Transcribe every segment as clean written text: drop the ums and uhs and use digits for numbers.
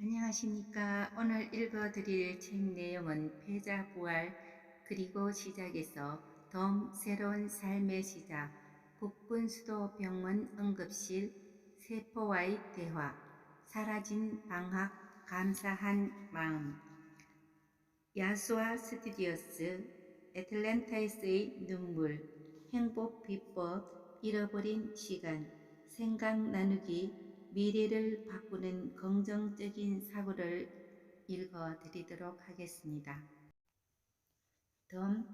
안녕하십니까. 오늘 읽어드릴 책 내용은 패자부활 그리고 시작에서 덤 새로운 삶의 시작 국군수도병원 응급실 세포와의 대화 사라진 방학 감사한 마음 야수아 스튜디오스 애틀랜타에서의 눈물 행복 비법 잃어버린 시간 생각 나누기 미래를 바꾸는 긍정적인 사고를 읽어 드리도록 하겠습니다. 덤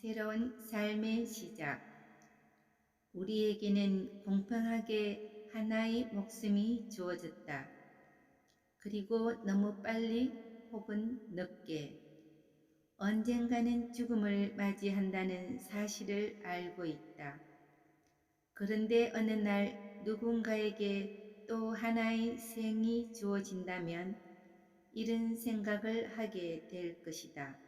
새로운 삶의 시작 우리에게는 공평하게 하나의 목숨이 주어졌다. 그리고 너무 빨리 혹은 늦게 언젠가는 죽음을 맞이한다는 사실을 알고 있다. 그런데 어느 날 누군가에게 또 하나의 생이 주어진다면 이런 생각을 하게 될 것이다.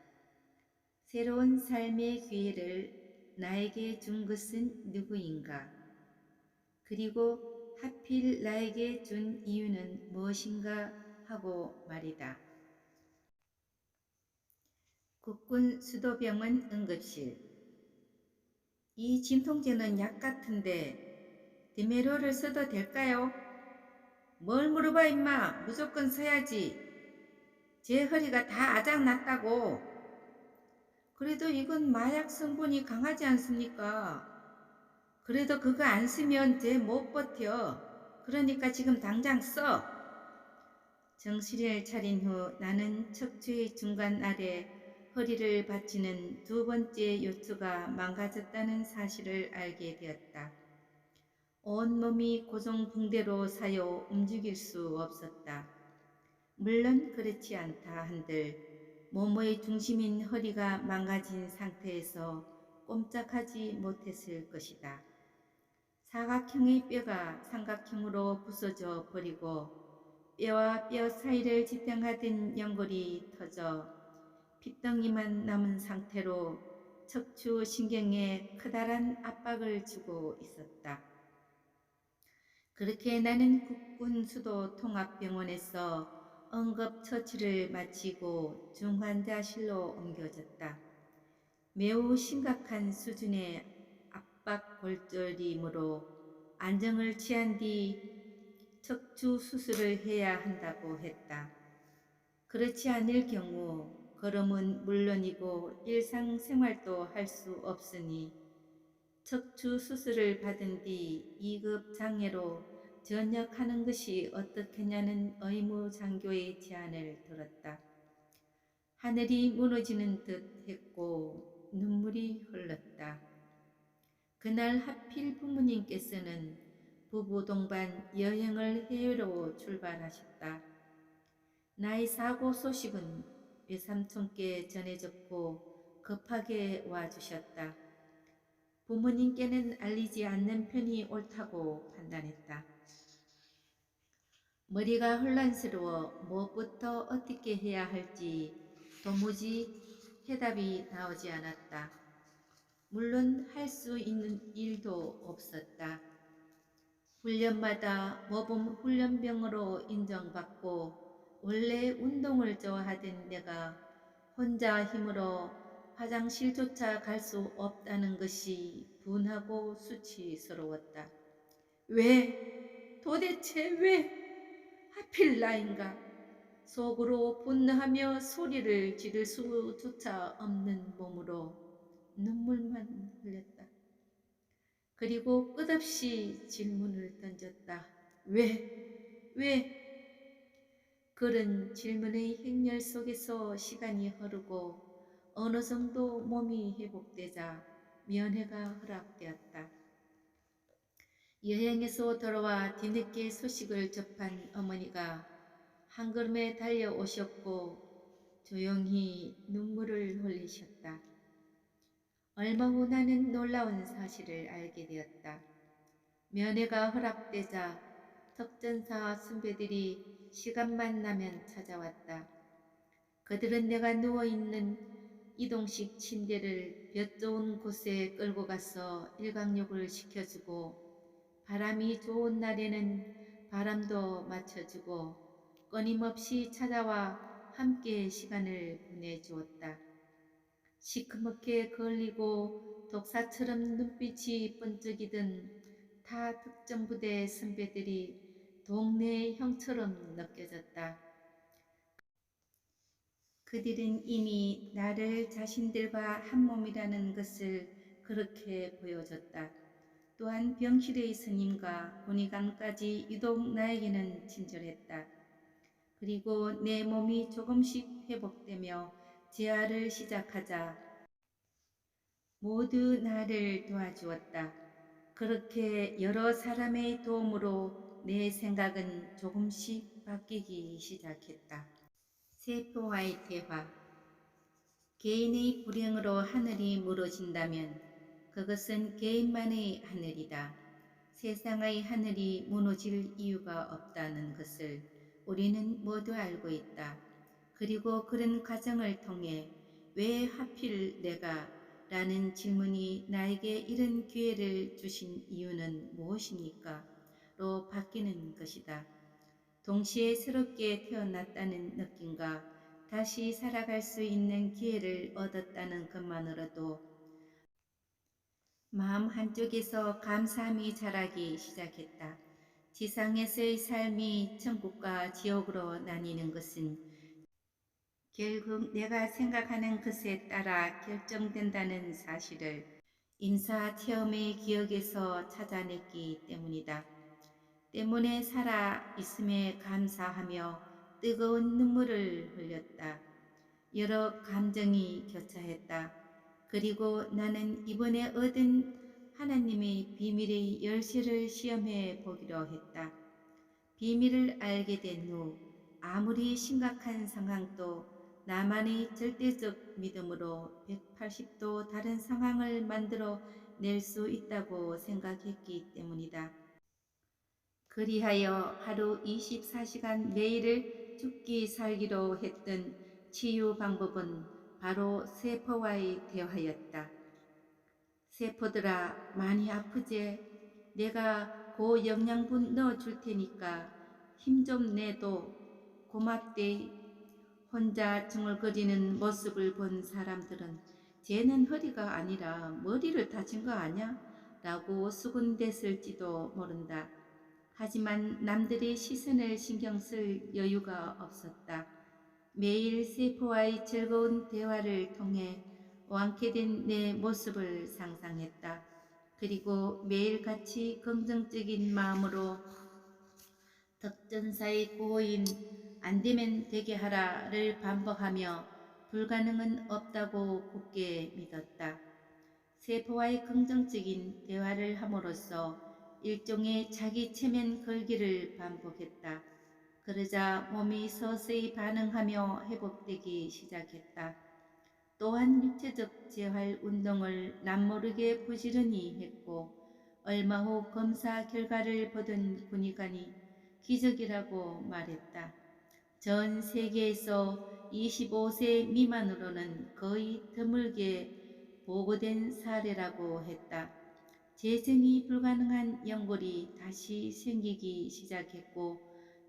새로운 삶의 기회를 나에게 준 것은 누구인가? 그리고 하필 나에게 준 이유는 무엇인가 하고 말이다. 국군 수도병원 응급실 이 진통제는 약 같은데 디메로를 써도 될까요? 뭘 물어봐 임마. 무조건 써야지. 제 허리가 다 아작났다고. 그래도 이건 마약 성분이 강하지 않습니까? 그래도 그거 안 쓰면 쟤 못 버텨. 그러니까 지금 당장 써. 정신을 차린 후 나는 척추의 중간 아래 허리를 받치는 두 번째 요추가 망가졌다는 사실을 알게 되었다. 온몸이 고정붕대로 사여 움직일 수 없었다. 물론 그렇지 않다 한들 몸의 중심인 허리가 망가진 상태에서 꼼짝하지 못했을 것이다. 사각형의 뼈가 삼각형으로 부서져 버리고 뼈와 뼈 사이를 지탱하던 연골이 터져 핏덩이만 남은 상태로 척추 신경에 커다란 압박을 주고 있었다. 그렇게 나는 국군 수도 통합병원에서 응급처치를 마치고 중환자실로 옮겨졌다. 매우 심각한 수준의 압박골절이므로 안정을 취한 뒤 척추 수술을 해야 한다고 했다. 그렇지 않을 경우 걸음은 물론이고 일상생활도 할 수 없으니 척추 수술을 받은 뒤 2급 장애로 전역하는 것이 어떻겠냐는 의무장교의 제안을 들었다. 하늘이 무너지는 듯 했고 눈물이 흘렀다. 그날 하필 부모님께서는 부부 동반 여행을 해외로 출발하셨다. 나의 사고 소식은 외삼촌께 전해졌고 급하게 와주셨다. 부모님께는 알리지 않는 편이 옳다고 판단했다. 머리가 혼란스러워 무엇부터 어떻게 해야 할지 도무지 해답이 나오지 않았다. 물론 할 수 있는 일도 없었다. 훈련마다 모범 훈련병으로 인정받고 원래 운동을 좋아하던 내가 혼자 힘으로 화장실조차 갈 수 없다는 것이 분하고 수치스러웠다. 왜? 도대체 왜? 하필 나인가? 속으로 분노하며 소리를 지를 수조차 없는 몸으로 눈물만 흘렸다. 그리고 끝없이 질문을 던졌다. 왜? 왜? 그런 질문의 행렬 속에서 시간이 흐르고 어느 정도 몸이 회복되자 면회가 허락되었다. 여행에서 돌아와 뒤늦게 소식을 접한 어머니가 한 걸음에 달려오셨고 조용히 눈물을 흘리셨다. 얼마 후 나는 놀라운 사실을 알게 되었다. 면회가 허락되자 특전사 선배들이 시간만 나면 찾아왔다. 그들은 내가 누워있는 이동식 침대를 볕 좋은 곳에 끌고 가서 일광욕을 시켜주고 바람이 좋은 날에는 바람도 맞춰주고 끊임없이 찾아와 함께 시간을 보내주었다. 시커멓게 걸리고 독사처럼 눈빛이 번쩍이던 타 특전부대 선배들이 동네 형처럼 느껴졌다. 그들은 이미 나를 자신들과 한 몸이라는 것을 그렇게 보여줬다. 또한 병실의 스님과 군의관까지 유독 나에게는 친절했다. 그리고 내 몸이 조금씩 회복되며 재활을 시작하자 모두 나를 도와주었다. 그렇게 여러 사람의 도움으로 내 생각은 조금씩 바뀌기 시작했다. 세포와의 대화. 개인의 불행으로 하늘이 무너진다면 그것은 개인만의 하늘이다. 세상의 하늘이 무너질 이유가 없다는 것을 우리는 모두 알고 있다. 그리고 그런 과정을 통해 왜 하필 내가 라는 질문이 나에게 이런 기회를 주신 이유는 무엇입니까? 로 바뀌는 것이다. 동시에 새롭게 태어났다는 느낌과 다시 살아갈 수 있는 기회를 얻었다는 것만으로도 마음 한쪽에서 감사함이 자라기 시작했다. 지상에서의 삶이 천국과 지옥으로 나뉘는 것은 결국 내가 생각하는 것에 따라 결정된다는 사실을 임사 체험의 기억에서 찾아냈기 때문이다. 때문에 살아 있음에 감사하며 뜨거운 눈물을 흘렸다. 여러 감정이 교차했다. 그리고 나는 이번에 얻은 하나님의 비밀의 열쇠를 시험해 보기로 했다. 비밀을 알게 된 후 아무리 심각한 상황도 나만의 절대적 믿음으로 180도 다른 상황을 만들어 낼 수 있다고 생각했기 때문이다. 그리하여 하루 24시간 매일을 죽기 살기로 했던 치유 방법은 바로 세포와의 대화였다. 세포들아, 많이 아프제? 내가 고영양분 넣어줄 테니까 힘 좀 내도 고맙대. 혼자 중얼거리는 모습을 본 사람들은 쟤는 허리가 아니라 머리를 다친 거 아냐? 라고 수군댔을지도 모른다. 하지만 남들의 시선을 신경 쓸 여유가 없었다. 매일 세포와의 즐거운 대화를 통해 완쾌된 내 모습을 상상했다. 그리고 매일같이 긍정적인 마음으로 덕전사의 고인 안되면 되게 하라를 반복하며 불가능은 없다고 굳게 믿었다. 세포와의 긍정적인 대화를 함으로써 일종의 자기 체면 걸기를 반복했다. 그러자 몸이 서서히 반응하며 회복되기 시작했다. 또한 육체적 재활 운동을 남모르게 부지런히 했고 얼마 후 검사 결과를 보던 군의관이 기적이라고 말했다. 전 세계에서 25세 미만으로는 거의 드물게 보고된 사례라고 했다. 재생이 불가능한 연골이 다시 생기기 시작했고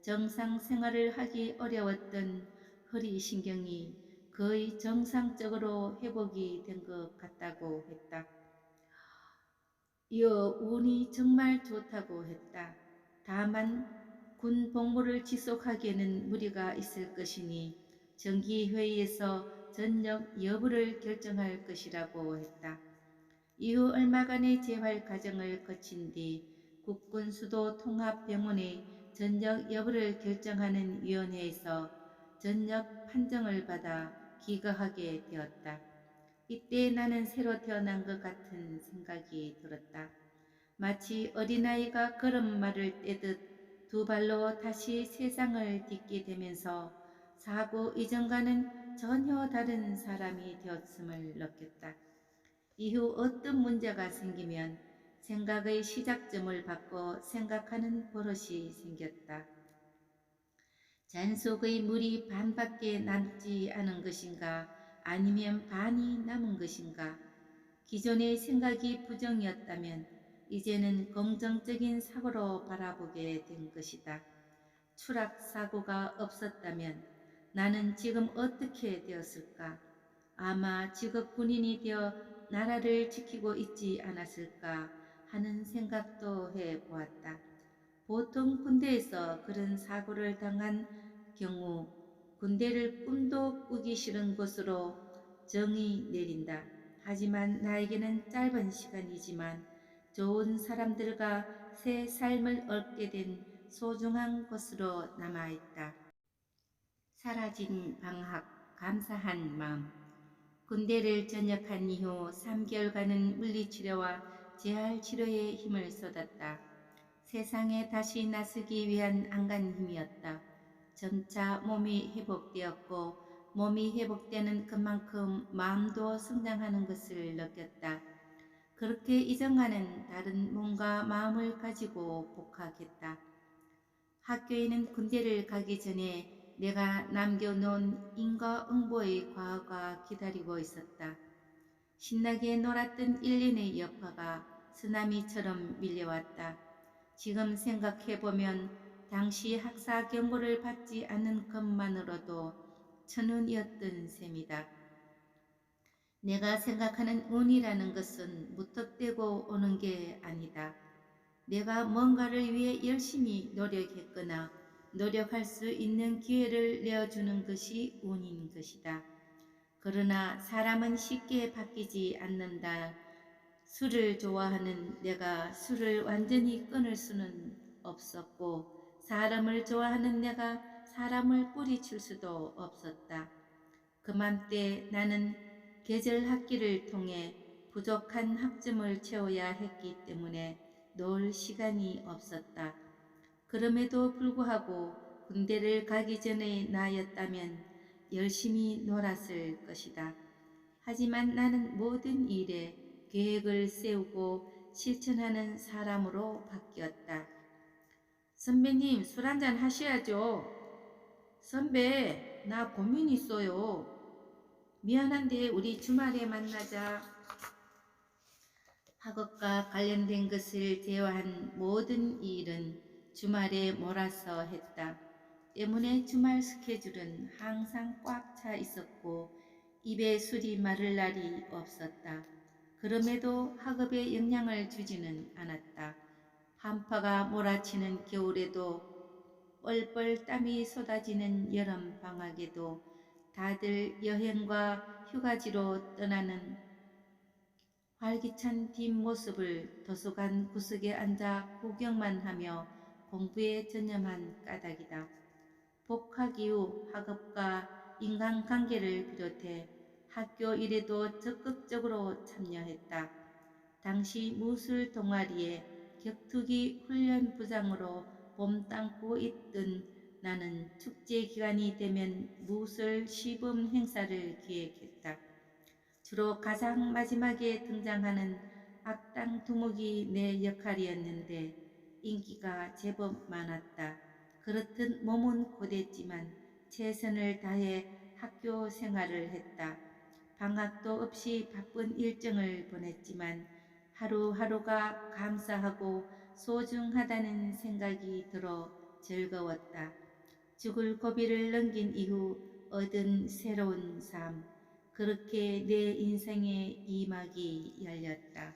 정상 생활을 하기 어려웠던 허리신경이 거의 정상적으로 회복이 된 것 같다고 했다. 이어 운이 정말 좋다고 했다. 다만 군 복무를 지속하기에는 무리가 있을 것이니 정기회의에서 전역 여부를 결정할 것이라고 했다. 이후 얼마간의 재활 과정을 거친 뒤 국군수도 통합병원의 전역 여부를 결정하는 위원회에서 전역 판정을 받아 귀가하게 되었다. 이때 나는 새로 태어난 것 같은 생각이 들었다. 마치 어린아이가 걸음마를 떼듯 두 발로 다시 세상을 딛게 되면서 사고 이전과는 전혀 다른 사람이 되었음을 느꼈다. 이후 어떤 문제가 생기면 생각의 시작점을 바꿔 생각하는 버릇이 생겼다. 잔 속의 물이 반밖에 남지 않은 것인가 아니면 반이 남은 것인가. 기존의 생각이 부정이었다면 이제는 긍정적인 사고로 바라보게 된 것이다. 추락 사고가 없었다면 나는 지금 어떻게 되었을까? 아마 직업 군인이 되어 나라를 지키고 있지 않았을까 하는 생각도 해 보았다. 보통 군대에서 그런 사고를 당한 경우 군대를 꿈도 꾸기 싫은 곳으로 정의 내린다. 하지만 나에게는 짧은 시간이지만 좋은 사람들과 새 삶을 얻게 된 소중한 것으로 남아있다. 사라진 방학, 감사한 마음. 군대를 전역한 이후 3개월간은 물리치료와 재활치료에 힘을 쏟았다. 세상에 다시 나서기 위한 안간힘이었다. 점차 몸이 회복되었고 몸이 회복되는 그만큼 마음도 성장하는 것을 느꼈다. 그렇게 이전과는 다른 몸과 마음을 가지고 복학했다. 학교에는 군대를 가기 전에 내가 남겨놓은 인과응보의 과거가 기다리고 있었다. 신나게 놀았던 1년의 여파가 쓰나미처럼 밀려왔다. 지금 생각해보면 당시 학사 경고를 받지 않는 것만으로도 천운이었던 셈이다. 내가 생각하는 운이라는 것은 무턱대고 오는 게 아니다. 내가 뭔가를 위해 열심히 노력했거나 노력할 수 있는 기회를 내어주는 것이 운인 것이다. 그러나 사람은 쉽게 바뀌지 않는다. 술을 좋아하는 내가 술을 완전히 끊을 수는 없었고 사람을 좋아하는 내가 사람을 뿌리칠 수도 없었다. 그맘때 나는 계절 학기를 통해 부족한 학점을 채워야 했기 때문에 놀 시간이 없었다. 그럼에도 불구하고 군대를 가기 전의 나였다면 열심히 놀았을 것이다. 하지만 나는 모든 일에 계획을 세우고 실천하는 사람으로 바뀌었다. 선배님, 술 한잔 하셔야죠. 선배, 나 고민 있어요. 미안한데 우리 주말에 만나자. 학업과 관련된 것을 제외한 모든 일은 주말에 몰아서 했다. 때문에 주말 스케줄은 항상 꽉 차 있었고 입에 술이 마를 날이 없었다. 그럼에도 학업에 영향을 주지는 않았다. 한파가 몰아치는 겨울에도 뻘뻘 땀이 쏟아지는 여름 방학에도 다들 여행과 휴가지로 떠나는 활기찬 뒷모습을 도서관 구석에 앉아 구경만 하며 공부에 전념한 까닭이다. 복학 이후 학업과 인간관계를 비롯해 학교 일에도 적극적으로 참여했다. 당시 무술 동아리에 격투기 훈련부장으로 몸담고 있던 나는 축제 기간이 되면 무술 시범 행사를 기획했다. 주로 가장 마지막에 등장하는 악당 두목이 내 역할이었는데 인기가 제법 많았다. 그렇듯 몸은 고됐지만 최선을 다해 학교 생활을 했다. 방학도 없이 바쁜 일정을 보냈지만 하루하루가 감사하고 소중하다는 생각이 들어 즐거웠다. 죽을 고비를 넘긴 이후 얻은 새로운 삶. 그렇게 내 인생의 이막이 열렸다.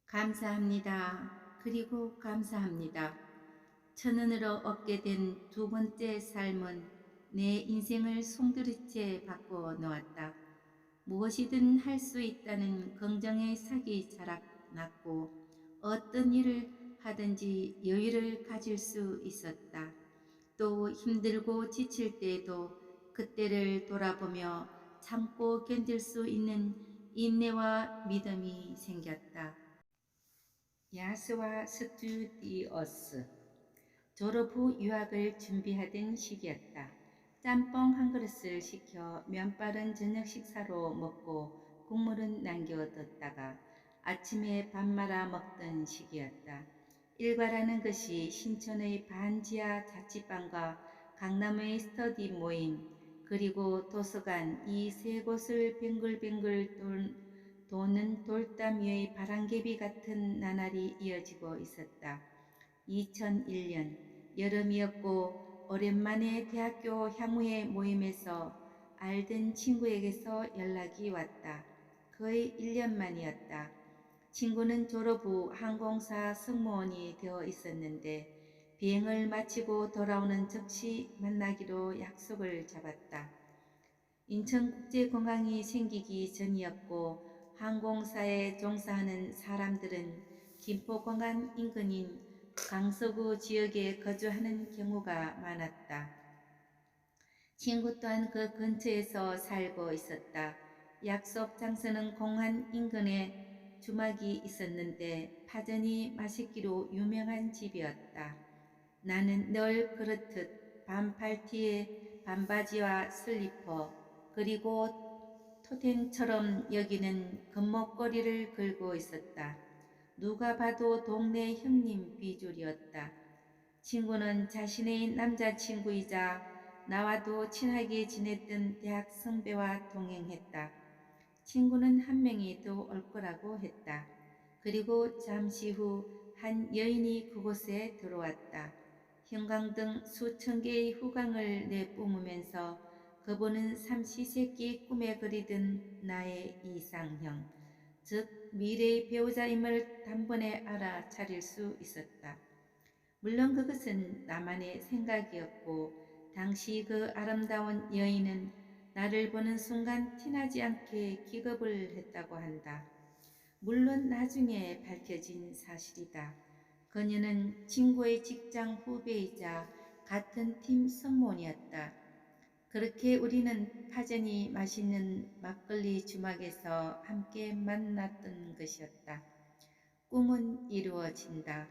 감사합니다. 그리고 감사합니다. 천운으로 얻게 된 두 번째 삶은 내 인생을 송두리째 바꿔 놓았다. 무엇이든 할 수 있다는 긍정의 색이 자라났고 어떤 일을 하든지 여유를 가질 수 있었다. 또 힘들고 지칠 때에도 그때를 돌아보며 참고 견딜 수 있는 인내와 믿음이 생겼다. 야스와 스튜디오스. 졸업 후 유학을 준비하던 시기였다. 짬뽕 한 그릇을 시켜 면발은 저녁 식사로 먹고 국물은 남겨뒀다가 아침에 밥 말아 먹던 시기였다. 일과라는 것이 신촌의 반지하 자취방과 강남의 스터디 모임 그리고 도서관 이 세 곳을 뱅글뱅글 도는 돌담 위의 바람개비 같은 나날이 이어지고 있었다. 2001년 여름이었고 오랜만에 대학교 향후회 모임에서 알던 친구에게서 연락이 왔다. 거의 1년 만이었다. 친구는 졸업 후 항공사 승무원이 되어 있었는데 비행을 마치고 돌아오는 즉시 만나기로 약속을 잡았다. 인천국제공항이 생기기 전이었고 항공사에 종사하는 사람들은 김포공항 인근인 강서구 지역에 거주하는 경우가 많았다. 친구 또한 그 근처에서 살고 있었다. 약속 장소는 공항 인근에 주막이 있었는데 파전이 맛있기로 유명한 집이었다. 나는 늘 그렇듯 반팔티에 반바지와 슬리퍼 그리고 토텐처럼 여기는 금목걸이를 걸고 있었다. 누가 봐도 동네 형님 비주얼이었다. 친구는 자신의 남자친구이자 나와도 친하게 지냈던 대학 선배와 동행했다. 친구는 한 명이 더 올 거라고 했다. 그리고 잠시 후 한 여인이 그곳에 들어왔다. 형광등 수천 개의 후광을 내뿜으면서 그분은 삼시세끼 꿈에 그리던 나의 이상형, 즉 미래의 배우자임을 단번에 알아차릴 수 있었다. 물론 그것은 나만의 생각이었고 당시 그 아름다운 여인은 나를 보는 순간 티나지 않게 기겁을 했다고 한다. 물론 나중에 밝혀진 사실이다. 그녀는 친구의 직장 후배이자 같은 팀 성모이었다. 그렇게 우리는 파전이 맛있는 막걸리 주막에서 함께 만났던 것이었다. 꿈은 이루어진다.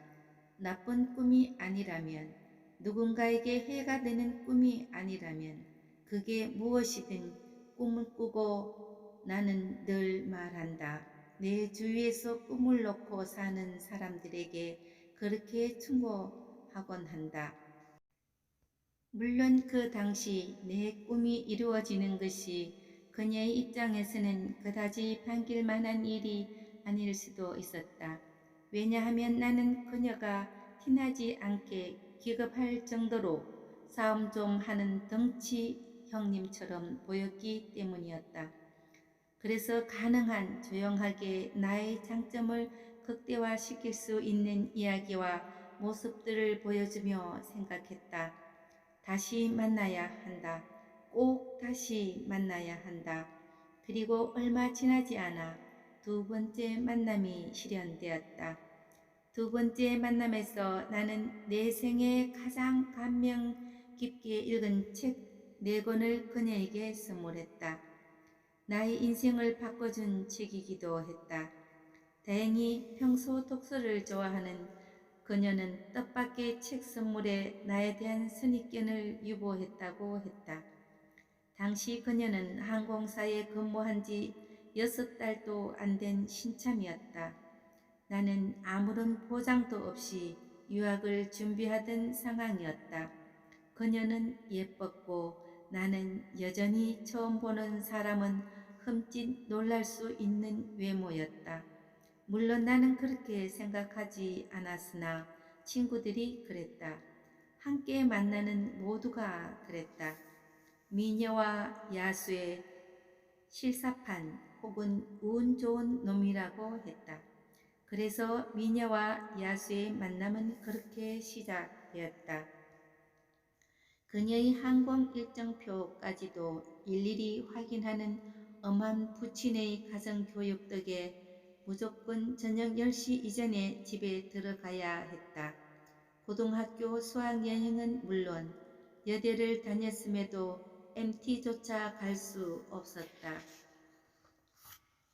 나쁜 꿈이 아니라면, 누군가에게 해가 되는 꿈이 아니라면 그게 무엇이든 꿈을 꾸고 나는 늘 말한다. 내 주위에서 꿈을 놓고 사는 사람들에게 그렇게 충고하곤 한다. 물론 그 당시 내 꿈이 이루어지는 것이 그녀의 입장에서는 그다지 반길 만한 일이 아닐 수도 있었다. 왜냐하면 나는 그녀가 티나지 않게 기겁할 정도로 싸움 좀 하는 덩치 형님처럼 보였기 때문이었다. 그래서 가능한 조용하게 나의 장점을 극대화시킬 수 있는 이야기와 모습들을 보여주며 생각했다. 다시 만나야 한다. 꼭 다시 만나야 한다. 그리고 얼마 지나지 않아 두 번째 만남이 실현되었다. 두 번째 만남에서 나는 내 생에 가장 감명 깊게 읽은 책 4권을 그녀에게 선물했다. 나의 인생을 바꿔준 책이기도 했다. 다행히 평소 독서를 좋아하는 그녀는 뜻밖의 책 선물에 나에 대한 선입견을 유보했다고 했다. 당시 그녀는 항공사에 근무한 지 6달도 안 된 신참이었다. 나는 아무런 보장도 없이 유학을 준비하던 상황이었다. 그녀는 예뻤고 나는 여전히 처음 보는 사람은 흠칫 놀랄 수 있는 외모였다. 물론 나는 그렇게 생각하지 않았으나 친구들이 그랬다. 함께 만나는 모두가 그랬다. 미녀와 야수의 실사판 혹은 운 좋은 놈이라고 했다. 그래서 미녀와 야수의 만남은 그렇게 시작되었다. 그녀의 항공 일정표까지도 일일이 확인하는 엄한 부친의 가정교육 덕에 무조건 저녁 10시 이전에 집에 들어가야 했다. 고등학교 수학여행은 물론 여대를 다녔음에도 MT조차 갈 수 없었다.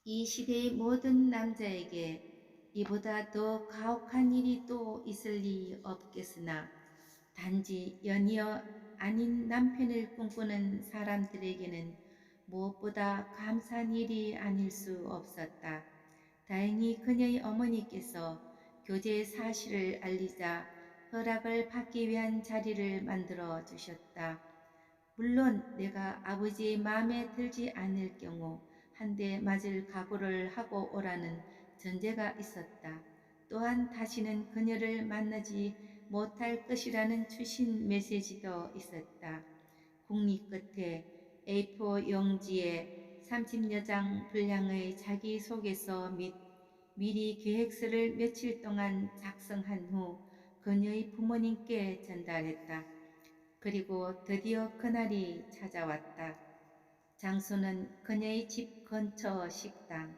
이 시대의 모든 남자에게 이보다 더 가혹한 일이 또 있을 리 없겠으나 단지 연이어 아닌 남편을 꿈꾸는 사람들에게는 무엇보다 감사한 일이 아닐 수 없었다. 다행히 그녀의 어머니께서 교제 사실을 알리자 허락을 받기 위한 자리를 만들어 주셨다. 물론 내가 아버지의 마음에 들지 않을 경우 한 대 맞을 각오를 하고 오라는 전제가 있었다. 또한 다시는 그녀를 만나지 못할 것이라는 추신 메시지도 있었다. 국리 끝에 A4 용지에 30여 장 분량의 자기소개서 및 미리 계획서를 며칠 동안 작성한 후 그녀의 부모님께 전달했다. 그리고 드디어 그날이 찾아왔다. 장소는 그녀의 집 근처 식당.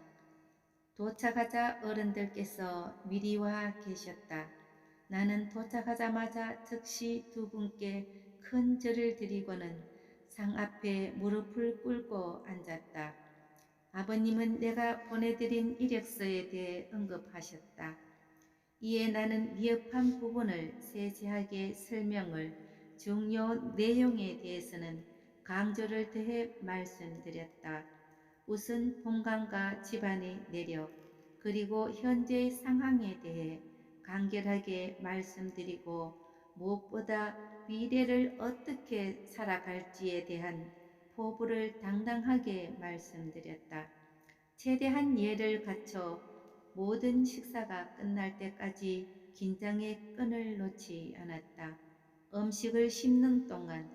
도착하자 어른들께서 미리 와 계셨다. 나는 도착하자마자 즉시 두 분께 큰 절을 드리고는 상 앞에 무릎을 꿇고 앉았다. 아버님은 내가 보내드린 이력서에 대해 언급하셨다. 이에 나는 미흡한 부분을 세세하게 설명을, 중요 내용에 대해서는 강조를 더해 말씀드렸다. 우선 본관과 집안의 내력, 그리고 현재의 상황에 대해 간결하게 말씀드리고 무엇보다 미래를 어떻게 살아갈지에 대한 포부를 당당하게 말씀드렸다. 최대한 예를 갖춰 모든 식사가 끝날 때까지 긴장의 끈을 놓지 않았다. 음식을 씹는 동안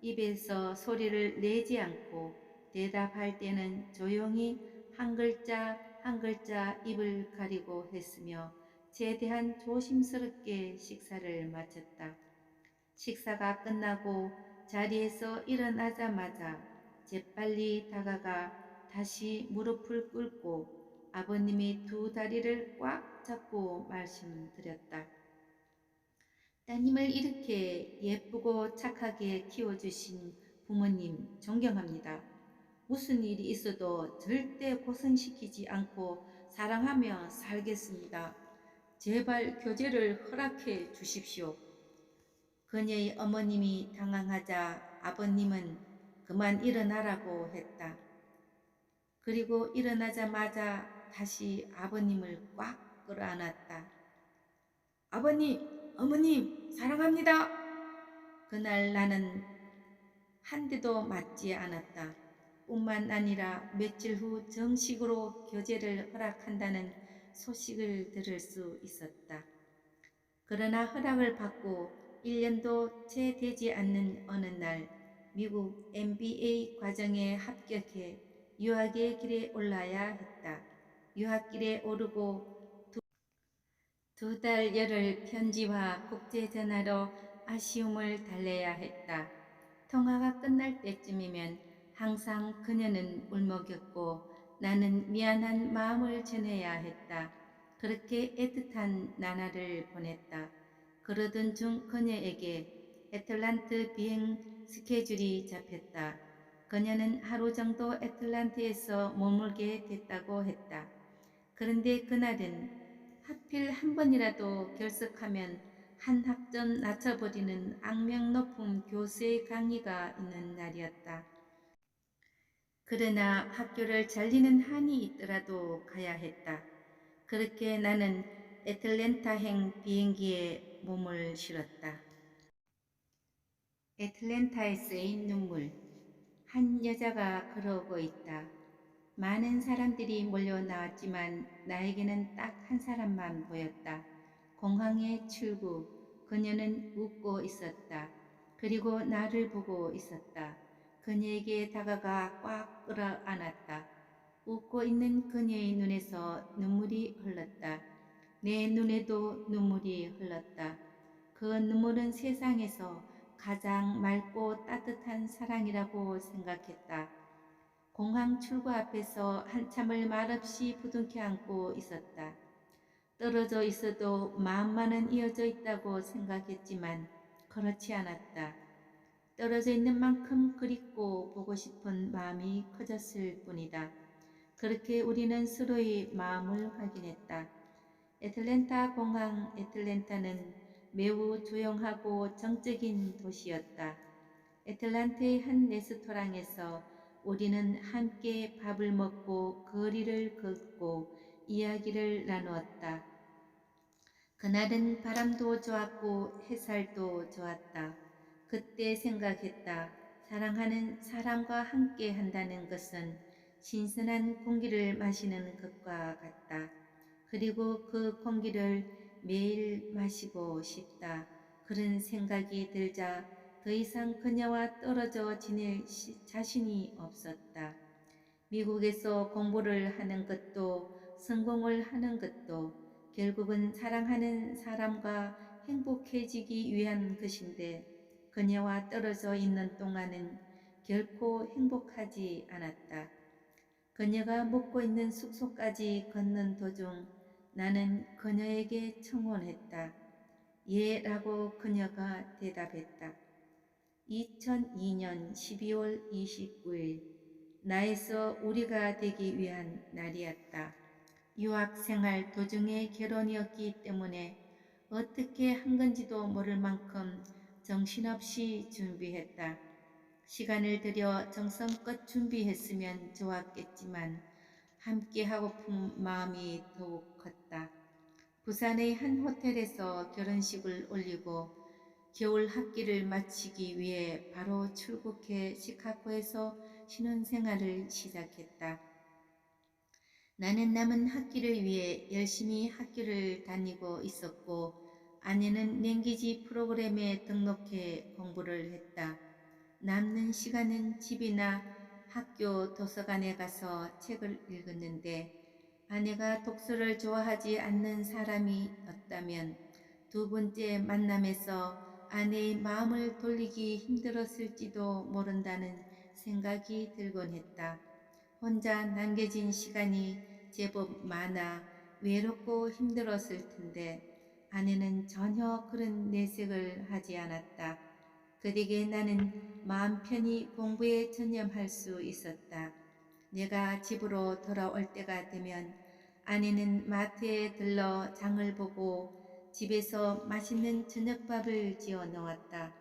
입에서 소리를 내지 않고 대답할 때는 조용히 한 글자 한 글자 입을 가리고 했으며 최대한 조심스럽게 식사를 마쳤다. 식사가 끝나고 자리에서 일어나자마자 재빨리 다가가 다시 무릎을 꿇고 아버님이 두 다리를 꽉 잡고 말씀드렸다. 따님을 이렇게 예쁘고 착하게 키워주신 부모님 존경합니다. 무슨 일이 있어도 절대 고생시키지 않고 사랑하며 살겠습니다. 제발 교제를 허락해 주십시오. 그녀의 어머님이 당황하자 아버님은 그만 일어나라고 했다. 그리고 일어나자마자 다시 아버님을 꽉 끌어안았다. 아버님, 어머님, 사랑합니다. 그날 나는 한 대도 맞지 않았다. 뿐만 아니라 며칠 후 정식으로 교제를 허락한다는 소식을 들을 수 있었다. 그러나 허락을 받고 1년도 채 되지 않는 어느 날 미국 MBA 과정에 합격해 유학의 길에 올라야 했다. 유학길에 오르고 두 달여를 편지와 국제전화로 아쉬움을 달래야 했다. 통화가 끝날 때쯤이면 항상 그녀는 울먹였고 나는 미안한 마음을 전해야 했다. 그렇게 애틋한 나날을 보냈다. 그러던 중 그녀에게 애틀란트 비행 스케줄이 잡혔다. 그녀는 하루 정도 애틀란트에서 머물게 됐다고 했다. 그런데 그날은 하필 한 번이라도 결석하면 한 학점 낮춰버리는 악명 높은 교수의 강의가 있는 날이었다. 그러나 학교를 잘리는 한이 있더라도 가야 했다. 그렇게 나는 애틀랜타행 비행기에 몸을 실었다. 애틀랜타에서의 눈물. 한 여자가 걸어오고 있다. 많은 사람들이 몰려 나왔지만 나에게는 딱 한 사람만 보였다. 공항의 출구. 그녀는 웃고 있었다. 그리고 나를 보고 있었다. 그녀에게 다가가 꽉 끌어안았다. 웃고 있는 그녀의 눈에서 눈물이 흘렀다. 내 눈에도 눈물이 흘렀다. 그 눈물은 세상에서 가장 맑고 따뜻한 사랑이라고 생각했다. 공항 출구 앞에서 한참을 말없이 부둥켜 안고 있었다. 떨어져 있어도 마음만은 이어져 있다고 생각했지만 그렇지 않았다. 떨어져 있는 만큼 그립고 보고 싶은 마음이 커졌을 뿐이다. 그렇게 우리는 서로의 마음을 확인했다. 애틀랜타 공항. 애틀랜타는 매우 조용하고 정적인 도시였다. 애틀랜타의 한 레스토랑에서 우리는 함께 밥을 먹고 거리를 걷고 이야기를 나누었다. 그날은 바람도 좋았고 햇살도 좋았다. 그때 생각했다. 사랑하는 사람과 함께 한다는 것은 신선한 공기를 마시는 것과 같다. 그리고 그 공기를 매일 마시고 싶다. 그런 생각이 들자 더 이상 그녀와 떨어져 지낼 자신이 없었다. 미국에서 공부를 하는 것도 성공을 하는 것도 결국은 사랑하는 사람과 행복해지기 위한 것인데 그녀와 떨어져 있는 동안은 결코 행복하지 않았다. 그녀가 묵고 있는 숙소까지 걷는 도중 나는 그녀에게 청혼했다. 예 라고 그녀가 대답했다. 2002년 12월 29일 나에서 우리가 되기 위한 날이었다. 유학생활 도중에 결혼이었기 때문에 어떻게 한 건지도 모를 만큼 정신없이 준비했다. 시간을 들여 정성껏 준비했으면 좋았겠지만 함께 하고픈 마음이 더욱 컸다. 부산의 한 호텔에서 결혼식을 올리고 겨울 학기를 마치기 위해 바로 출국해 시카고에서 신혼생활을 시작했다. 나는 남은 학기를 위해 열심히 학교를 다니고 있었고 아내는 랭귀지 프로그램에 등록해 공부를 했다. 남는 시간은 집이나 학교 도서관에 가서 책을 읽었는데 아내가 독서를 좋아하지 않는 사람이 었다면 두 번째 만남에서 아내의 마음을 돌리기 힘들었을지도 모른다는 생각이 들곤 했다. 혼자 남겨진 시간이 제법 많아 외롭고 힘들었을 텐데 아내는 전혀 그런 내색을 하지 않았다. 그에게 나는 마음 편히 공부에 전념할 수 있었다. 내가 집으로 돌아올 때가 되면 아내는 마트에 들러 장을 보고 집에서 맛있는 저녁밥을 지어 놓았다.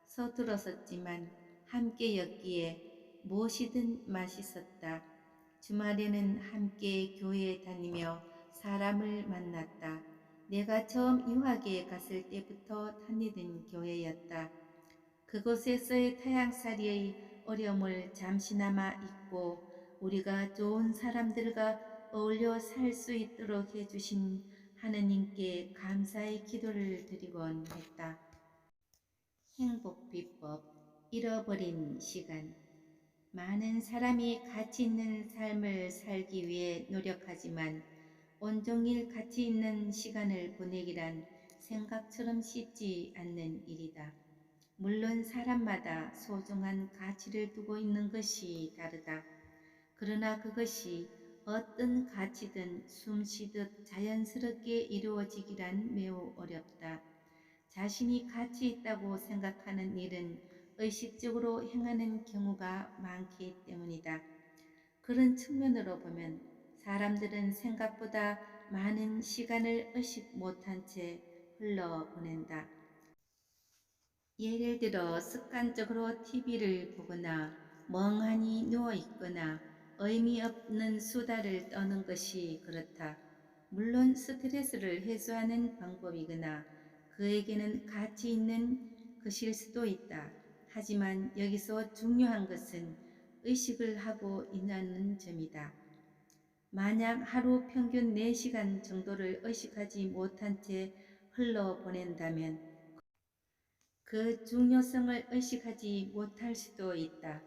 서툴었었지만 함께였기에 무엇이든 맛있었다. 주말에는 함께 교회에 다니며 사람을 만났다. 내가 처음 유학에 갔을 때부터 다니던 교회였다. 그곳에서의 타향살이의 어려움을 잠시나마 잊고 우리가 좋은 사람들과 어울려 살 수 있도록 해주신 하느님께 감사의 기도를 드리곤 했다. 행복 비법, 잃어버린 시간. 많은 사람이 가치 있는 삶을 살기 위해 노력하지만 온종일 가치 있는 시간을 보내기란 생각처럼 쉽지 않는 일이다. 물론 사람마다 소중한 가치를 두고 있는 것이 다르다. 그러나 그것이 어떤 가치든 숨쉬듯 자연스럽게 이루어지기란 매우 어렵다. 자신이 가치 있다고 생각하는 일은 의식적으로 행하는 경우가 많기 때문이다. 그런 측면으로 보면 사람들은 생각보다 많은 시간을 의식 못한 채 흘러보낸다. 예를 들어 습관적으로 TV를 보거나 멍하니 누워 있거나 의미 없는 수다를 떠는 것이 그렇다. 물론 스트레스를 해소하는 방법이거나 그에게는 가치 있는 것일 수도 있다. 하지만 여기서 중요한 것은 의식을 하고 있다는 점이다. 만약 하루 평균 4시간 정도를 의식하지 못한 채 흘러보낸다면 그 중요성을 의식하지 못할 수도 있다.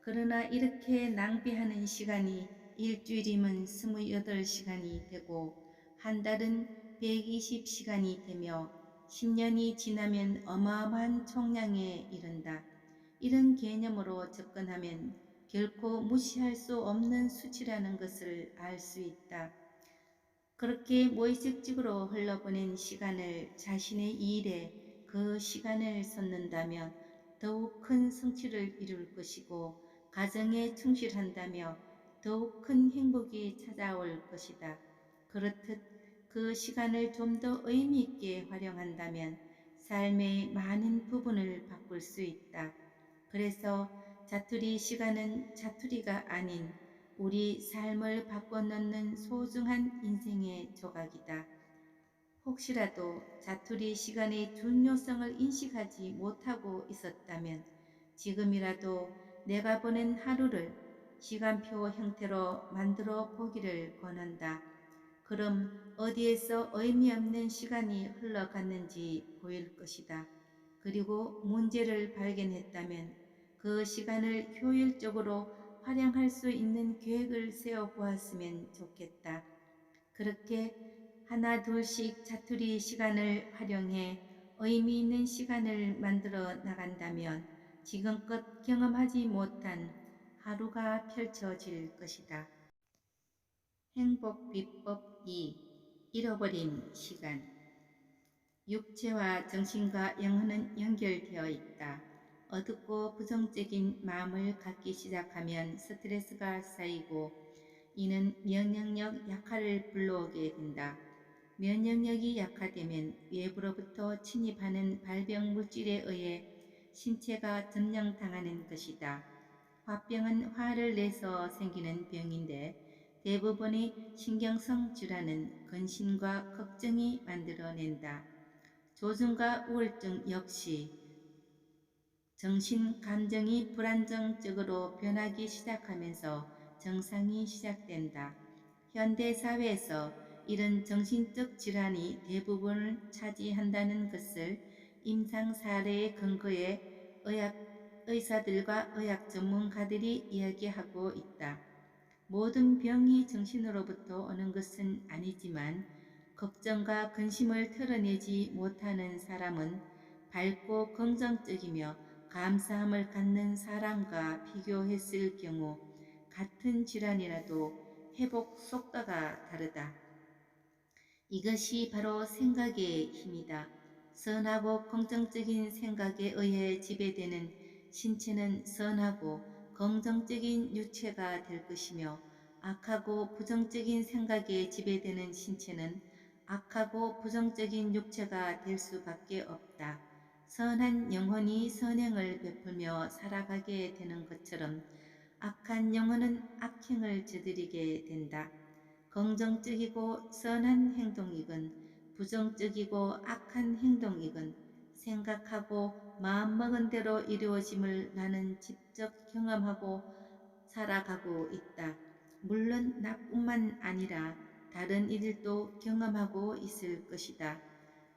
그러나 이렇게 낭비하는 시간이 일주일이면 28시간이 되고 한 달은 120시간이 되며 10년이 지나면 어마어마한 총량에 이른다. 이런 개념으로 접근하면 결코 무시할 수 없는 수치라는 것을 알 수 있다. 그렇게 무의식적으로 흘러보낸 시간을 자신의 일에 그 시간을 쏟는다면 더욱 큰 성취를 이룰 것이고 가정에 충실한다며 더욱 큰 행복이 찾아올 것이다. 그렇듯 그 시간을 좀 더 의미 있게 활용한다면 삶의 많은 부분을 바꿀 수 있다. 그래서 자투리 시간은 자투리가 아닌 우리 삶을 바꿔놓는 소중한 인생의 조각이다. 혹시라도 자투리 시간의 중요성을 인식하지 못하고 있었다면 지금이라도 내가 보낸 하루를 시간표 형태로 만들어 보기를 권한다. 그럼 어디에서 의미 없는 시간이 흘러갔는지 보일 것이다. 그리고 문제를 발견했다면 그 시간을 효율적으로 활용할 수 있는 계획을 세워 보았으면 좋겠다. 그렇게 하나 둘씩 자투리 시간을 활용해 의미 있는 시간을 만들어 나간다면 지금껏 경험하지 못한 하루가 펼쳐질 것이다. 행복 비법 2. 잃어버린 시간. 육체와 정신과 영혼은 연결되어 있다. 어둡고 부정적인 마음을 갖기 시작하면 스트레스가 쌓이고 이는 면역력 약화를 불러오게 된다. 면역력이 약화되면 외부로부터 침입하는 발병 물질에 의해 신체가 점령당하는 것이다. 화병은 화를 내서 생기는 병인데 대부분의 신경성 질환은 근심과 걱정이 만들어낸다. 조증과 우울증 역시 정신 감정이 불안정적으로 변하기 시작하면서 증상이 시작된다. 현대 사회에서 이런 정신적 질환이 대부분을 차지한다는 것을 임상 사례에 근거해 의사들과 의학 전문가들이 이야기하고 있다. 모든 병이 정신으로부터 오는 것은 아니지만 걱정과 근심을 털어내지 못하는 사람은 밝고 긍정적이며 감사함을 갖는 사람과 비교했을 경우 같은 질환이라도 회복 속도가 다르다. 이것이 바로 생각의 힘이다. 선하고 긍정적인 생각에 의해 지배되는 신체는 선하고 긍정적인 유체가 될 것이며 악하고 부정적인 생각에 지배되는 신체는 악하고 부정적인 육체가 될 수밖에 없다. 선한 영혼이 선행을 베풀며 살아가게 되는 것처럼 악한 영혼은 악행을 저지르게 된다. 긍정적이고 선한 행동이건 부정적이고 악한 행동이건 생각하고 마음먹은 대로 이루어짐을 나는 직접 경험하고 살아가고 있다. 물론 나뿐만 아니라 다른 이들도 경험하고 있을 것이다.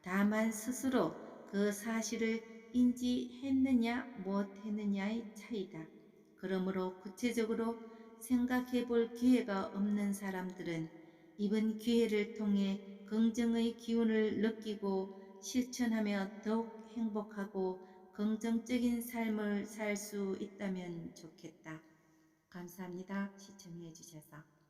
다만 스스로 그 사실을 인지했느냐 못했느냐의 차이다. 그러므로 구체적으로 생각해 볼 기회가 없는 사람들은 이번 기회를 통해 긍정의 기운을 느끼고 실천하며 더욱 행복하고 긍정적인 삶을 살 수 있다면 좋겠다. 감사합니다. 시청해 주셔서.